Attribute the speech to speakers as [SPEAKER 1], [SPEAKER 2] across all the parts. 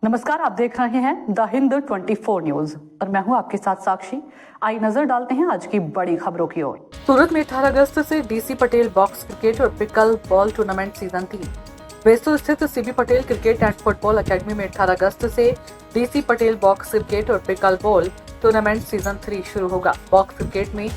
[SPEAKER 1] नमस्कार, आप देख रहे हैं द हिंद 24 न्यूज और मैं हूं आपके साथ साक्षी। आइए नजर डालते हैं आज की बड़ी खबरों की ओर। सूरत में 18 अगस्त से डीसी पटेल बॉक्स क्रिकेट और पिकल बॉल टूर्नामेंट सीजन 3। बेस्तूर स्थित CB Patel cricket and football academy में 18 अगस्त से डीसी पटेल बॉक्स क्रिकेट और पिकल बॉल टूर्नामेंट सीजन 3 शुरू होगा। बॉक्स क्रिकेट में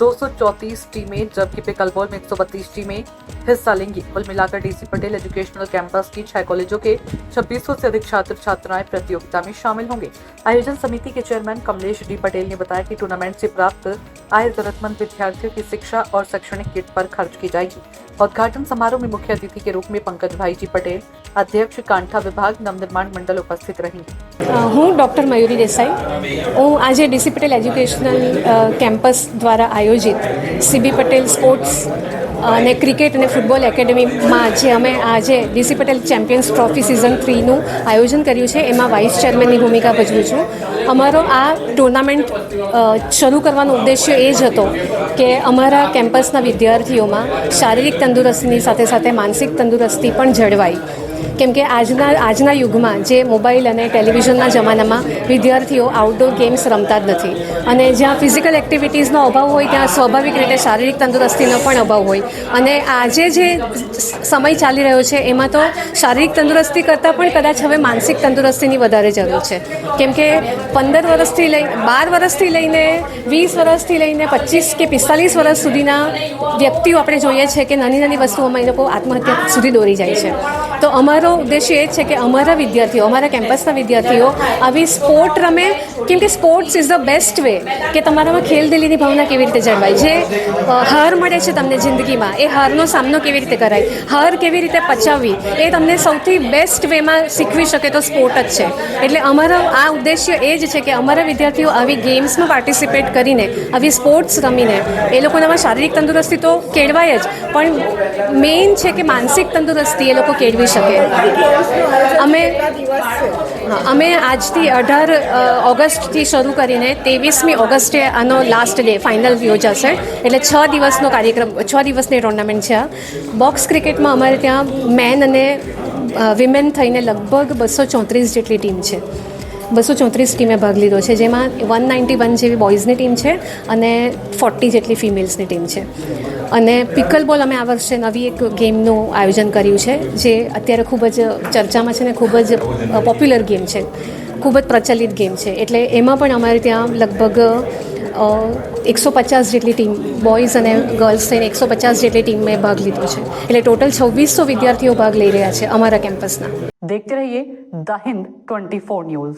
[SPEAKER 1] 234 टीमें जबकि पिकल बॉल में 132 टीमें हिस्सा लेंगी। कुल मिलाकर डीसी पटेल एजुकेशनल कैंपस की 6 कॉलेजों के 2600 से अधिक छात्र छात्राएं प्रतियोगिता में शामिल होंगे। आयोजन समिति के चेयरमैन कमलेश डी पटेल ने बताया कि टूर्नामेंट से प्राप्त आय जरूरतमंद विद्यार्थियों की शिक्षा और शैक्षणिक किट पर खर्च की जाएगी। उद्घाटन समारोह में मुख्य अतिथि के रूप में पंकज भाई जी पटेल, अध्यक्ष कांठा विभाग नवनिर्माण मंडल उपस्थित रहेंगे।
[SPEAKER 2] हूँ डॉक्टर मयूरी देसाई। हूँ आज डीसी पटेल एज्युकेशनल कैंपस द्वारा आयोजित सीबी पटेल स्पोर्ट्स અને ક્રિકેટ અને ફૂટબોલ એકેડમીમાં જે અમે આજે DC Patel champions trophy season 3નું આયોજન કર્યું છે એમાં વાઇસ ચેરમેનની ભૂમિકા ભજવું છું. અમારો આ ટુર્નામેન્ટ શરૂ કરવાનો ઉદ્દેશ્ય એ જ હતો કે અમારા કેમ્પસના વિદ્યાર્થીઓમાં શારીરિક તંદુરસ્તીની સાથે સાથે માનસિક તંદુરસ્તી પણ જળવાય. કેમ કે આજના યુગમાં જે મોબાઈલ અને ટેલિવિઝનના જમાનામાં વિદ્યાર્થીઓ આઉટડોર ગેમ્સ રમતા જ નથી અને જ્યાં ફિઝિકલ એક્ટિવિટીઝનો અભાવ હોય ત્યાં સ્વાભાવિક રીતે શારીરિક તંદુરસ્તીનો પણ અભાવ હોય અને આજે જે સમય ચાલી રહ્યો છે એમાં તો શારીરિક તંદુરસ્તી કરતાં પણ કદાચ હવે માનસિક તંદુરસ્તીની વધારે જરૂર છે. કેમ કે 15 વર્ષથી લઈને 12 વર્ષથી લઈને 20 વર્ષથી લઈને 25 કે 45 વર્ષ સુધીના વ્યક્તિઓ આપણે જોઈએ છે કે નાની નાની વસ્તુઓમાં એ લોકો આત્મહત્યા સુધી દોરી જાય છે. તો અમારો ઉદ્દેશ્ય એ છે કે અમારા વિદ્યાર્થીઓ, અમારા કેમ્પસના વિદ્યાર્થીઓ આવી સ્પોર્ટ રમે. કેમ કે sports is the best way કે તમારામાં ખેલદિલીની ભાવના કેવી રીતે જળવાય. જે હાર મળે છે તમને જિંદગીમાં, એ હારનો સામનો કેવી રીતે કરાય, હાર કેવી રીતે પચાવવી, એ તમને સૌથી બેસ્ટ વેમાં શીખવી શકે તો સ્પોર્ટ જ છે. એટલે અમારો આ ઉદ્દેશ્ય એ જ છે કે અમારા વિદ્યાર્થીઓ આવી ગેમ્સમાં પાર્ટિસિપેટ કરીને, આવી સ્પોર્ટ્સ રમીને એ લોકોનામાં શારીરિક તંદુરસ્તી તો કેળવાય જ, પણ મેઇન છે કે માનસિક તંદુરસ્તી એ લોકો કેળવી શકે. અમે આજથી 18 ઓગસ્ટથી શરૂ કરીને 23મી ઓગસ્ટે આનો લાસ્ટ ડે ફાઇનલ યોજાશે. એટલે 6 દિવસનો કાર્યક્રમ, 6 દિવસની ટુર્નામેન્ટ છે. બોક્સ ક્રિકેટમાં અમારે ત્યાં મેન અને વિમેન થઈને લગભગ 234 જેટલી ટીમ છે. 234 ટીમે ભાગ લીધો છે, જેમાં 191 જેવી બોયઝની ટીમ છે અને 40 જેટલી ફિમેલ્સની ટીમ છે. અને પિકલ બોલ અમે આ વર્ષે નવી એક ગેમનું આયોજન કર્યું છે જે અત્યારે ખૂબ જ ચર્ચામાં છે ને ખૂબ જ પોપ્યુલર ગેમ છે, ખૂબ જ પ્રચલિત ગેમ છે. એટલે એમાં પણ અમારે ત્યાં લગભગ 150 જેટલી ટીમ, બોયઝ અને ગર્લ્સ થઈને 150 જેટલી ટીમે ભાગ લીધો છે. એટલે ટોટલ 2600 વિદ્યાર્થીઓ ભાગ લઈ રહ્યા છે અમારા કેમ્પસના.
[SPEAKER 1] देखते रहिए द हिंद 24 न्यूज।